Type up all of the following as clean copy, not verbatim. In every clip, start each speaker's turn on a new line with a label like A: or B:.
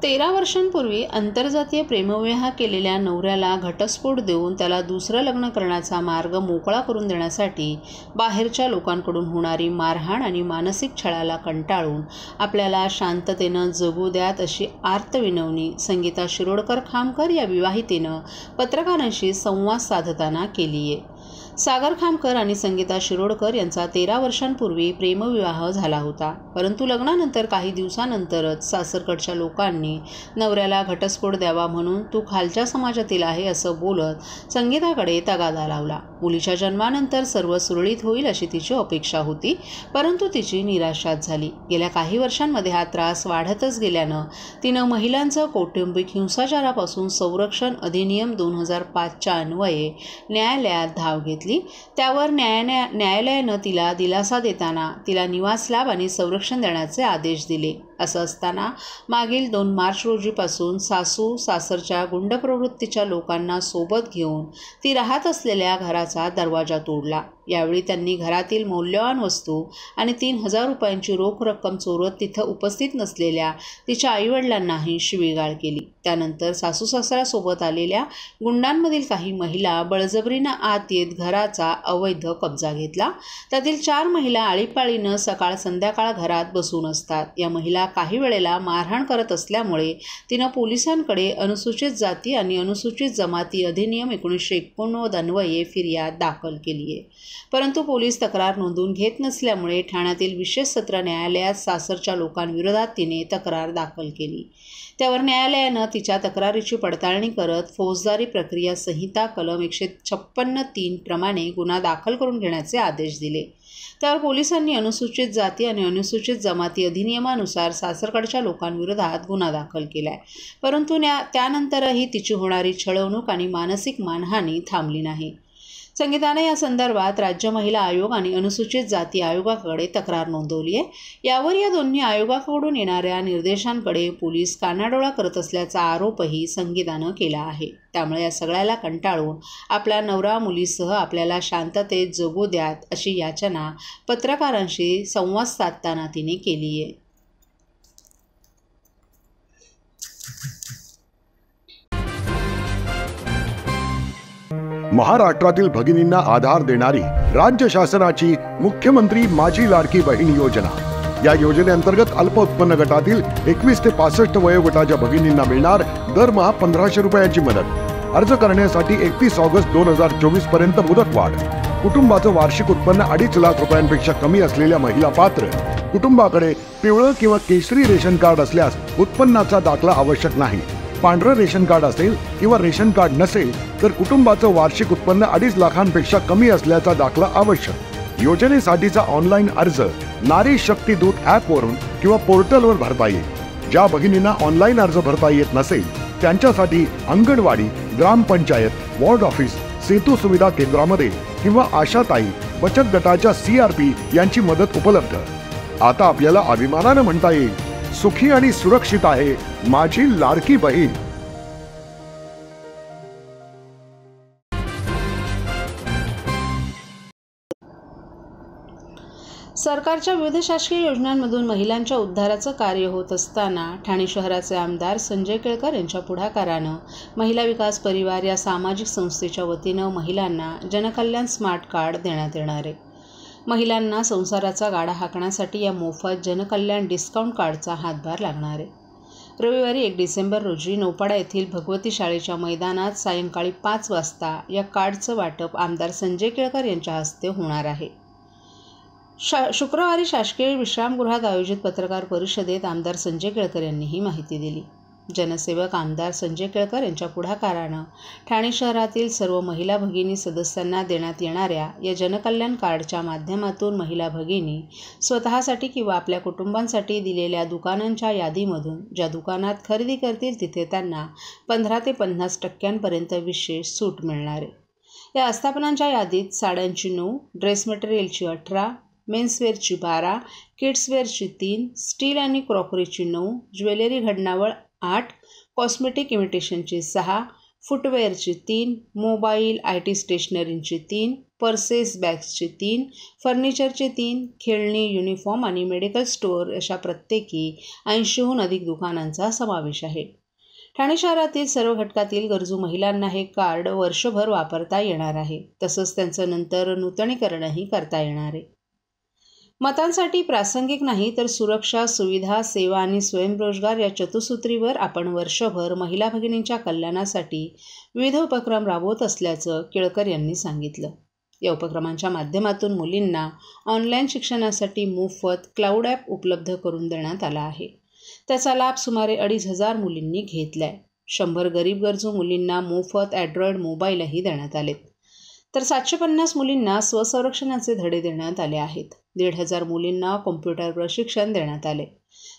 A: 13 वर्षांपूर्वी आंतरजातीय प्रेमविवाह केलेल्या नवऱ्याला घटस्फोट देऊन त्याला दुसरं लग्न करण्याचा मार्ग मोकळा करून देण्यासाठी बाहेरच्या लोकांकडून होणारी मारहाण आणि मानसिक छळाला कंटाळून आपल्याला शांततेनं जगू द्यात अशी आर्तविनवणी संगीता शिरोडकर खामकर या विवाहितेनं पत्रकारांशी संवाद साधताना केली आहे. सागर खामकर आणि संगीता शिरोडकर यांचा 13 वर्षांपूर्वी प्रेमविवाह झाला होता. परंतु लग्नानंतर काही दिवसानंतरच सासरकडच्या लोकांनी नवऱ्याला घटस्फोट द्यावा म्हणून तू खालच्या समाजातील आहे असं बोलत संगीताकडे तगादा लावला. मुलीच्या जन्मानंतर सर्व सुरळीत होईल अशी तिची अपेक्षा होती, परंतु तिची निराशाच झाली. गेल्या काही वर्षांमध्ये हा त्रास वाढतच गेल्यानं तिनं महिलांचं कौटुंबिक हिंसाचारापासून संरक्षण अधिनियम 2005च्या अन्वये न्यायालयात धाव घेतली. त्यावर न्यायालयानं तिला दिलासा देताना तिला निवास लाभ आणि संरक्षण देण्याचे आदेश दिले. असं असताना मागील 2 मार्च रोजीपासून सासू सासरच्या गुंड प्रवृत्तीच्या लोकांना सोबत घेऊन ती राहत असलेल्या घराचा दरवाजा तोडला. यावेळी त्यांनी घरातील मौल्यवान वस्तू आणि 3,000 रुपयांची रोख रक्कम चोरत तिथं उपस्थित नसलेल्या तिच्या आईवडिलांनाही शिवीगाळ केली. त्यानंतर सासू सासऱ्यासोबत आलेल्या गुंडांमधील काही महिला बळजबरीनं आत येत घराचा अवैध कब्जा घेतला. त्यातील 4 महिला आळीपाळीनं सकाळ संध्याकाळ घरात बसून असतात. या महिला काही वेळेला मारहाण करत असल्यामुळे तिनं पोलिसांकडे अनुसूचित जाती आणि अनुसूचित जमाती अधिनियम 1989 अन्वये फिर्याद दाखल केली आहे. परंतु पोलीस तक्रार नोंदवून घेत नसल्यामुळे ठाण्यातील विशेष सत्र न्यायालयात सासरच्या लोकांविरोधात तिने तक्रार दाखल केली. त्यावर न्यायालयानं तिच्या तक्रारीची पडताळणी करत फौजदारी प्रक्रिया संहिता कलम 156(3) प्रमाणे गुन्हा दाखल करून घेण्याचे आदेश दिले. त्यावर पोलिसांनी अनुसूचित जाती आणि अनुसूचित जमाती अधिनियमानुसार सासरकडच्या लोकांविरोधात गुन्हा दाखल केलाय. परंतु त्यानंतरही तिची होणारी छळवणूक आणि मानसिक मानहानी थांबली नाही. संगीताने या संदर्भात राज्य महिला आयोग आणि अनुसूचित जाती आयोगाकडे तक्रार नोंदवली आहे. यावर या दोन्ही आयोगाकडून येणाऱ्या निर्देशांकडे पोलीस कानाडोळा करत असल्याचा आरोपही संगीतानं केला आहे. त्यामुळे या सगळ्याला कंटाळून आपला नवरा मुलीसह आपल्याला शांततेत जगू द्यात अशी याचना पत्रकारांशी संवाद साधताना तिने केली आहे.
B: महाराष्ट्रातील भगिनींना आधार देणारी राज्य शासनाची मुख्यमंत्री माझी लाडकी बहीण योजना. या योजनेअंतर्गत अल्प उत्पन्न गटातील 21 ते 65 वयोगटाच्या भगिनींना मिळणार दरमहा 1,500 रुपयांची मदत. अर्ज करण्यासाठी 31 ऑगस्ट 2024 पर्यंत मुदतवाढ. कुटुंबाचं वार्षिक उत्पन्न 2.5 लाख रुपयांपेक्षा कमी असलेल्या महिला पात्र. कुटुंबाकडे पिवळं किंवा केशरी रेशन कार्ड असल्यास उत्पन्नाचा दाखला आवश्यक नाही. पांढरं रेशन कार्ड असेल किंवा रेशन कार्ड नसेल तर कुटुंबाचं वार्षिक उत्पन्न 2.5 लाखांपेक्षा कमी असल्याचा दाखला आवश्यक. योजनेसाठीचा ऑनलाईन अर्ज नारी शक्ती दूत ॲपवरून किंवा पोर्टलवर भरता येईल. ज्या भगिनींना ऑनलाईन अर्ज भरता येत नसेल त्यांच्यासाठी अंगणवाडी, ग्रामपंचायत, वॉर्ड ऑफिस, सेतू सुविधा केंद्रामध्ये किंवा आशाताई बचत गटाच्या CRP यांची मदत उपलब्ध. आता आपल्याला अभिमानानं म्हणता येईल, सुखी आणि सुरक्षित आहे माझी लाडकी बहीण.
A: सरकारच्या विविध शासकीय योजनांमधून महिलांच्या उद्धाराचं कार्य होत असताना ठाणे शहराचे आमदार संजय केळकर यांच्या पुढाकारानं महिला विकास परिवार या सामाजिक संस्थेच्या वतीनं महिलांना जनकल्याण स्मार्ट कार्ड देण्यात येणार आहे. महिलांना संसाराचा गाडा हाकण्यासाठी या मोफत जनकल्याण डिस्काउंट कार्डचा हातभार लागणार आहे. रविवारी 1 डिसेंबर रोजी नौपाडा येथील भगवती शाळेच्या मैदानात सायंकाळी 5 वाजता या कार्डचं वाटप आमदार संजय केळकर यांच्या हस्ते होणार आहे. शुक्रवारी शासकीय विश्रामगृहात आयोजित पत्रकार परिषदेत आमदार संजय केळकर यांनी ही माहिती दिली. जनसेवक आमदार संजय केळकर यांच्या पुढाकारानं ठाणे शहरातील सर्व महिला भगिनी सदस्यांना देण्यात येणाऱ्या या जनकल्याण कार्डच्या माध्यमातून महिला भगिनी स्वतःसाठी किंवा आपल्या कुटुंबांसाठी दिलेल्या दुकानांच्या यादीमधून ज्या दुकानात खरेदी करतील तिथे त्यांना 15 ते 50% विशेष सूट मिळणार आहे. या आस्थापनांच्या यादीत साड्यांची 9, ड्रेस मटेरियलची 18, मेन्सवेअरची 12, किड्सवेअरची 3, स्टील आणि क्रॉकरीची 9, ज्वेलरी घडणावळ 8, कॉस्मेटिक इमिटेशनची 6, फुटवेअरची 3, मोबाईल IT स्टेशनरींची 3, पर्सेस बॅग्सचे 3, फर्निचरचे 3, खेळणी, युनिफॉर्म आणि मेडिकल स्टोअर अशा प्रत्येकी 80हून अधिक दुकानांचा समावेश आहे. ठाणे शहरातील सर्व घटकातील गरजू महिलांना हे कार्ड वर्षभर वापरता येणार आहे. तसंच त्यांचं नंतर नूतनीकरणही करता येणार आहे. मतांसाठी प्रासंगिक नाही तर सुरक्षा, सुविधा, सेवा आणि स्वयंरोजगार या चतुसूत्रीवर आपण वर्षभर महिला भगिनींच्या कल्याणासाठी विविध उपक्रम राबवत असल्याचं केळकर यांनी सांगितलं. या उपक्रमांच्या माध्यमातून मुलींना ऑनलाईन शिक्षणासाठी मोफत क्लाउड ॲप उपलब्ध करून देण्यात आला आहे. त्याचा लाभ सुमारे 2,500 मुलींनी घेतलाय. 100 गरीब गरजू मुलींना मोफत अँड्रॉइड मोबाईलही देण्यात आलेत. तर 750 मुलींना स्वसंरक्षणाचे धडे देण्यात आले आहेत. 1,500 मुलींना कॉम्प्युटर प्रशिक्षण देण्यात आले.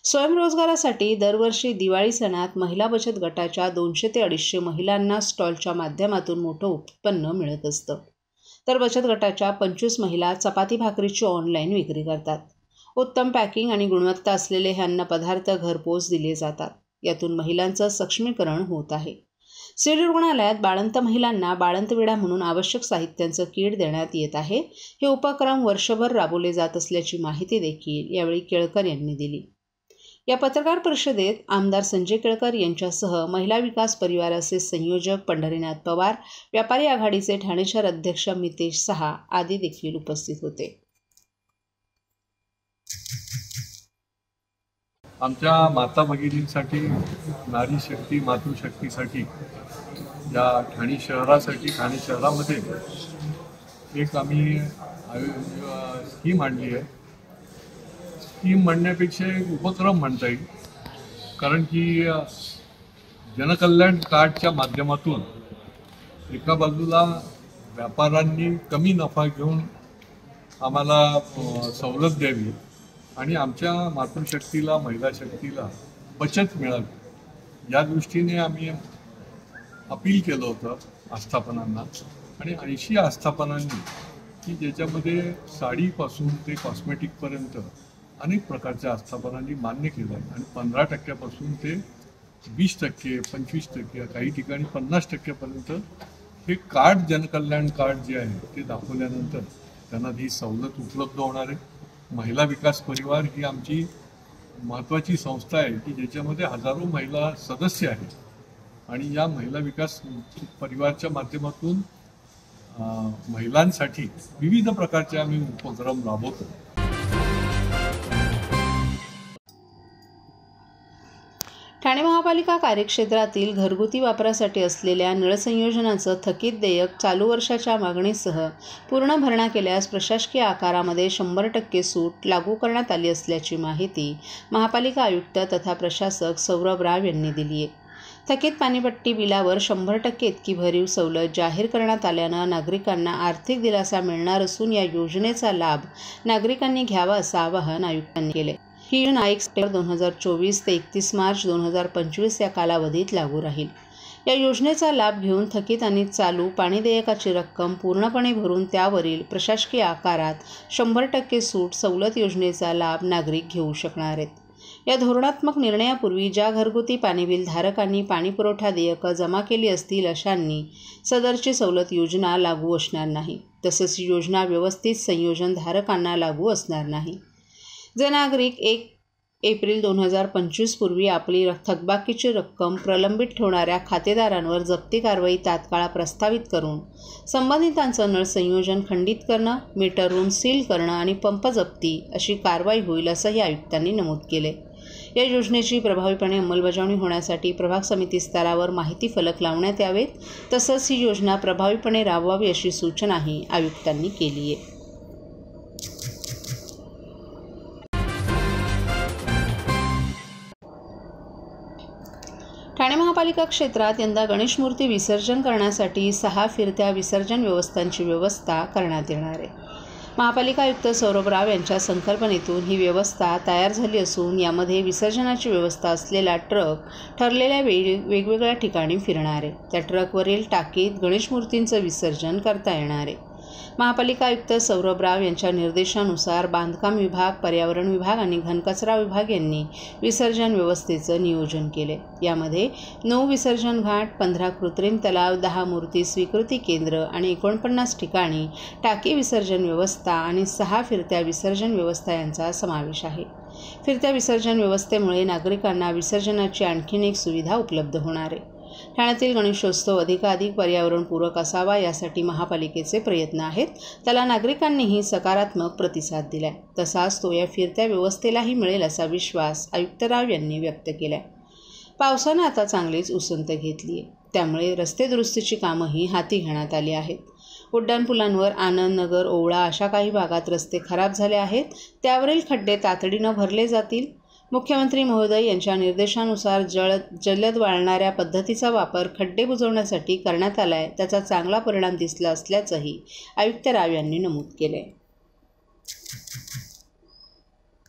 A: स्वयंरोजगारासाठी दरवर्षी दिवाळी सणात महिला बचत गटाच्या 200 ते 250 महिलांना स्टॉलच्या माध्यमातून मोठं उत्पन्न मिळत असतं. तर बचत गटाच्या 25 महिला चपाती भाकरीची ऑनलाईन विक्री करतात. उत्तम पॅकिंग आणि गुणवत्ता असलेले हे अन्नपदार्थ घरपोच दिले जातात. यातून महिलांचं सक्षमीकरण होत आहे. सिव्हिल रुग्णालयात बाळंत महिलांना बाळंतविडा म्हणून आवश्यक साहित्यांचं किट देण्यात येत आहे. हे उपक्रम वर्षभर राबवले जात असल्याची माहिती देखील यावेळी केळकर यांनी दिली. या पत्रकार परिषदेत आमदार संजय केळकर यांच्यासह महिला विकास परिवाराचे संयोजक पंढरीनाथ पवार, व्यापारी आघाडीचे ठाणे शहर अध्यक्ष मितेश सहा आदी देखील उपस्थित होते.
C: आमच्या माता भगिनींसाठी, नारी शक्ती, मातृशक्तीसाठी या ठाणे शहरामध्ये एक आम्ही स्कीम आणली आहे. स्कीम म्हणण्यापेक्षा एक उपक्रम म्हणता येईल, कारण की जनकल्याण कार्डच्या माध्यमातून एका बाजूला व्यापाऱ्यांनी कमी नफा घेऊन आम्हाला सवलत द्यावी आणि आमच्या मातृशक्तीला, महिला शक्तीला बचत मिळावी या दृष्टीने आम्ही अपील केलं होतं आस्थापनांना. आणि 80 आस्थापनांनी की ज्याच्यामध्ये साडीपासून ते कॉस्मेटिकपर्यंत अनेक प्रकारच्या आस्थापनांनी मान्य केलं आहे. आणि 15% ते 20%, 25%, काही ठिकाणी 50% हे कार्ड, जनकल्याण कार्ड जे आहे ते दाखवल्यानंतर त्यांना ही सवलत उपलब्ध होणार आहे. महिला विकास परिवार ही आमची महत्त्वाची संस्था आहे की ज्याच्यामध्ये हजारो महिला सदस्य आहेत. आणि या महिला विकास परिवारच्या माध्यमातून महिलांसाठी विविध प्रकारचे आम्ही उपक्रम राबवतो.
A: ठाणे महापालिका कार्यक्षेत्रातील घरगुती वापरासाठी असलेल्या नळ संयोजनाचं थकीत देयक चालू वर्षाच्या मागणीसह पूर्ण भरणा केल्यास प्रशासकीय आकारामध्ये 100% सूट लागू करण्यात आली असल्याची माहिती महापालिका आयुक्त तथा प्रशासक सौरभ राव यांनी दिली आहे. थकीत पाणीपट्टी बिलावर 100% इतकी भरीव सवलत जाहीर करण्यात आल्यानं नागरिकांना आर्थिक दिलासा मिळणार असून या योजनेचा लाभ नागरिकांनी घ्यावा असं आवाहन आयुक्तांनी केले. ही योजना 1 सप्टेंबर 2024 ते 31 मार्च 2025 या कालावधीत लागू राहील. या योजनेचा लाभ घेऊन थकीत आणि चालू पाणी देयकाची रक्कम पूर्णपणे भरून त्यावरील प्रशासकीय आकारात 100% सूट सवलत योजनेचा लाभ नागरिक घेऊ शकणार आहेत. या धोरणात्मक निर्णयापूर्वी ज्या घरगुती पाणी बिल धारकांनी पाणीपुरवठा देयकं जमा केली असतील अशांनी सदरची सवलत योजना लागू असणार नाही. तसेच ही योजना व्यवस्थित संयोजन धारकांना लागू असणार नाही. जे नागरिक 1 एप्रिल 2025 पूर्वी आपली थकबाकीची रक्कम प्रलंबित ठेवणाऱ्या खातेदारांवर जप्ती कारवाई तात्काळ प्रस्तावित करून संबंधितांचं नळ संयोजन खंडित करणं, मीटर रूम सील करणं आणि पंप जप्ती अशी कारवाई होईल असंही आयुक्तांनी नमूद केले. या योजनेची प्रभावीपणे अंमलबजावणी होण्यासाठी प्रभाग समिती स्तरावर माहिती फलक लावण्यात यावेत. तसंच ही योजना प्रभावीपणे राबवावी अशी सूचनाही आयुक्तांनी केली आहे. ठाणे महापालिका क्षेत्रात यंदा गणेश मूर्ती विसर्जन करण्यासाठी 6 फिरत्या विसर्जन व्यवस्थांची व्यवस्था करण्यात येणार आहे. महापालिका आयुक्त सौरभ राव यांच्या संकल्पनेतून ही व्यवस्था तयार झाली असून यामध्ये विसर्जनाची व्यवस्था असलेला ट्रक ठरलेल्या वेगवेगळ्या ठिकाणी फिरणार आहे. त्या ट्रकवरील टाकीत गणेश मूर्तींचं विसर्जन करता येणार आहे. महापालिका आयुक्त सौरभ राव यांच्या निर्देशानुसार बांधकाम विभाग, पर्यावरण विभाग आणि घनकचरा विभाग यांनी विसर्जन व्यवस्थेचं नियोजन केले। यामध्ये 9 विसर्जन घाट, 15 कृत्रिम तलाव, 10 मूर्ती स्वीकृती केंद्र आणि 49 ठिकाणी टाकी विसर्जन व्यवस्था आणि 6 फिरत्या विसर्जन व्यवस्था यांचा समावेश आहे। फिरत्या विसर्जन व्यवस्थेमुळे नागरिकांना विसर्जनाची आणखीन एक सुविधा उपलब्ध होणार आहे। ठाण्यातील गणेशोत्सव अधिकाधिक पर्यावरणपूरक असावा यासाठी महापालिकेचे प्रयत्न आहेत। त्याला नागरिकांनीही सकारात्मक प्रतिसाद दिलाय। तसाच तो या फिरत्या व्यवस्थेलाही मिळेल असा विश्वास आयुक्त राव यांनी व्यक्त केलाय। पावसानं आता चांगलीच उसंत घेतली आहे, त्यामुळे रस्ते दुरुस्तीची कामंही हाती घेण्यात आली आहेत। उड्डाणपुलांवर आनंद नगर, ओवळा अशा काही भागात रस्ते खराब झाले आहेत, त्यावरील खड्डे तातडीनं भरले जातील। मुख्यमंत्री महोदय यांच्या निर्देशानुसार जलद वाळणाऱ्या पद्धतीचा वापर खड्डे बुजवण्यासाठी करण्यात आला आहे, त्याचा चांगला परिणाम दिसला असल्याचंही आयुक्त राव यांनी नमूद केले।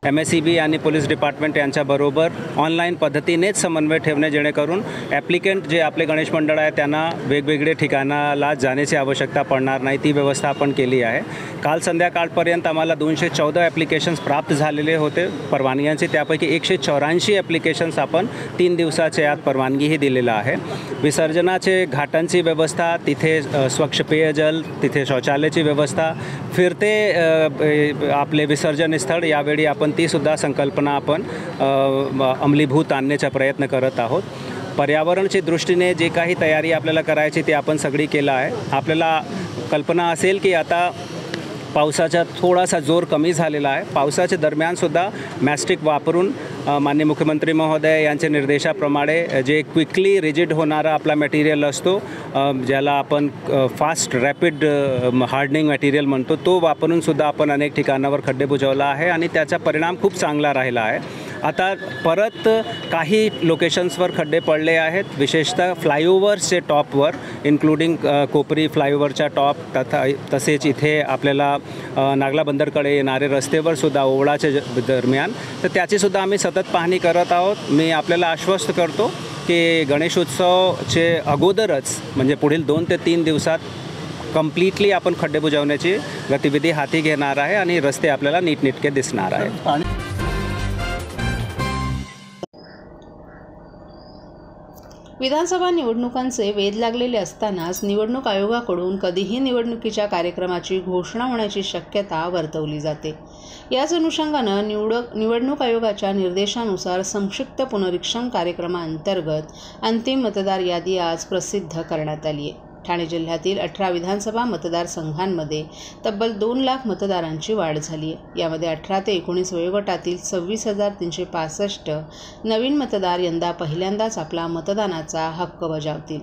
D: MSEB आणि पोलीस डिपार्टमेंट यांच्याबरोबर ऑनलाईन पद्धतीनेच समन्वय ठेवणे, जेणेकरून ॲप्लिकंट जे आपले गणेश मंडळ आहे त्यांना वेगवेगळे ठिकाणाला जाण्याची आवश्यकता पडणार नाही, ती व्यवस्था आपण केली आहे। काल संध्याकाळपर्यंत आम्हाला 214 ॲप्लिकेशन्स प्राप्त झालेले होते परवानग्यांचे, त्यापैकी 184 ॲप्लिकेशन्स आपण 3 दिवसाच्या आत परवानगीही दिलेला आहे। विसर्जनाचे घाटांची व्यवस्था, तिथे स्वच्छ पेयजल, तिथे शौचालयाची व्यवस्था, फिरते आपले विसर्जन स्थळ, यावेळी आपण ती सुद्धा संकल्पना आपण अंमलीभूत आणण्याचा प्रयत्न करत आहोत। पर्यावरणाच्या दृष्टीने जे काही तयारी आपल्याला करायची ती आपण सगळी केला आहे। आपल्याला कल्पना असेल की आता पावसाचा थोडासा जोर कमी झालेला आहे। पावसाच्या दरम्यानसुद्धा मॅस्टिक वापरून माननीय मुख्यमंत्री महोदय यांच्या निर्देशाप्रमाणे जे क्विकली रिजिड होणारा आपला मटेरियल असतो, ज्याला आपण फास्ट रॅपिड हार्डनिंग मटेरियल म्हणतो, तो वापरूनसुद्धा आपण अनेक ठिकाणावर खड्डे बुजवला आहे आणि त्याचा परिणाम खूप चांगला राहिला आहे। आता परत काही लोकेशन्सवर खड्डे पडले आहेत, विशेषतः फ्लायओव्हर्सचे टॉपवर, इन्क्लुडिंग कोपरी फ्लायओव्हरच्या टॉप, तसेच इथे आपल्याला नागला बंदरकडे येणारे रस्त्यावर सुद्धा ओवळाच्या दरम्यान, तर त्याचीसुद्धा आम्ही सतत पाहणी करत आहोत। मी आपल्याला आश्वस्त करतो की गणेशोत्सवचे अगोदरच म्हणजे पुढील 2 ते 3 दिवसात कम्प्लिटली आपण खड्डे बुजवण्याची गतिविधी हाती घेणार आहे आणि रस्ते आपल्याला नीटनेटके दिसणार आहेत।
A: विधानसभा निवडणुकांचे वेध लागलेले असतानाच निवडणूक आयोगाकडून कधीही निवडणुकीच्या कार्यक्रमाची घोषणा होण्याची शक्यता वर्तवली जाते। याच अनुषंगानं निवडणूक आयोगाच्या निर्देशानुसार संक्षिप्त पुनरीक्षण कार्यक्रमाअंतर्गत अंतिम मतदार यादी आज प्रसिद्ध करण्यात आली आहे। ठाणे जिल्ह्यातील 18 विधानसभा मतदारसंघांमध्ये तब्बल 2 लाख मतदारांची वाढ झाली आहे। यामध्ये 18 ते 19 वयोगटातील 26,365 नवीन मतदार यंदा पहिल्यांदाच आपला मतदानाचा हक्क बजावतील।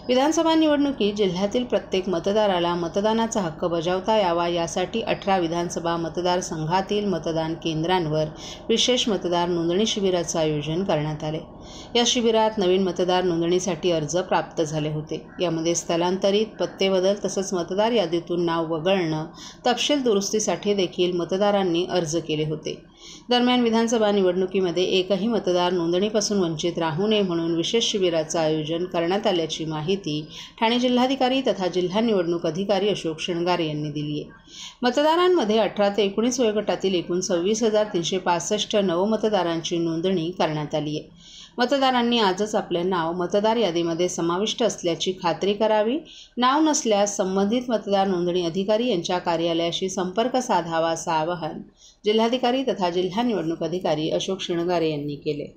A: विधानसभा निवडणुकीत जिल्ह्यातील प्रत्येक मतदाराला मतदानाचा हक्क बजावता यावा यासाठी 18 विधानसभा मतदारसंघातील मतदान केंद्रांवर विशेष मतदार नोंदणी शिबिराचं आयोजन करण्यात आले। या शिबिरात नवीन मतदार नोंदणीसाठी अर्ज प्राप्त झाले होते। यामध्ये स्थलांतरित, पत्ते बदल तसंच मतदार यादीतून नाव वगळणं, तपशील दुरुस्तीसाठी देखील मतदारांनी अर्ज केले होते। दरम्यान विधानसभा निवडणुकीमध्ये एकही मतदार नोंदणीपासून वंचित राहू नये म्हणून विशेष शिबिराचं आयोजन करण्यात आल्याची माहिती ठाणे जिल्हाधिकारी तथा जिल्हा निवडणूक अधिकारी अशोक शृंगारे यांनी दिली आहे। मतदारांमध्ये 18 ते 19 वयोगटातील एकूण 26,365 नवमतदारांची नोंदणी करण्यात आली आहे। मतदारांनी आजच आपले नाव मतदार यादीमध्ये समाविष्ट असल्याची खात्री करावी। नाव नसल्यास संबंधित मतदार नोंदणी अधिकारी यांच्या कार्यालयाशी संपर्क साधावा असं आवाहन जिल्हाधिकारी तथा जिल्हा निवडणूक अधिकारी अशोक शृंगारे यांनी केले।